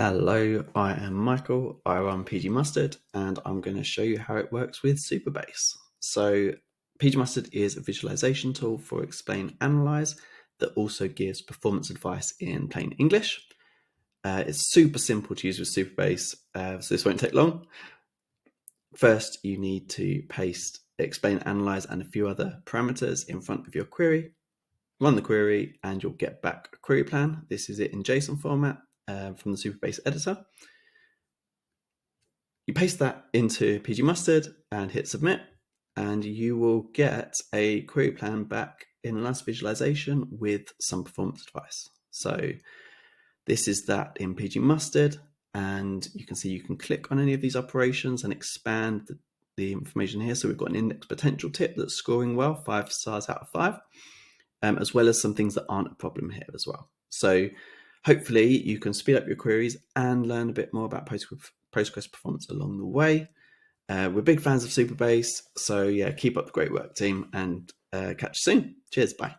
Hello, I am Michael. I run pgMustard and I'm going to show you how it works with Supabase. So pgMustard is a visualization tool for explain analyze that also gives performance advice in plain English. It's super simple to use with Supabase, so this won't take long. First, you need to paste explain analyze and a few other parameters in front of your query. Run the query and you'll get back a query plan. This is it in JSON format from the Supabase editor. You paste that into pgMustard and hit submit, and you will get a query plan back in a nice visualization with some performance advice. So this is that in pgMustard, and you can see you can click on any of these operations and expand the information here. So we've got an index potential tip that's scoring well, 5 stars out of 5, as well as some things that aren't a problem here as well. So hopefully you can speed up your queries and learn a bit more about Postgres performance along the way. We're big fans of Supabase, so yeah, keep up the great work, team, and catch you soon. Cheers, bye.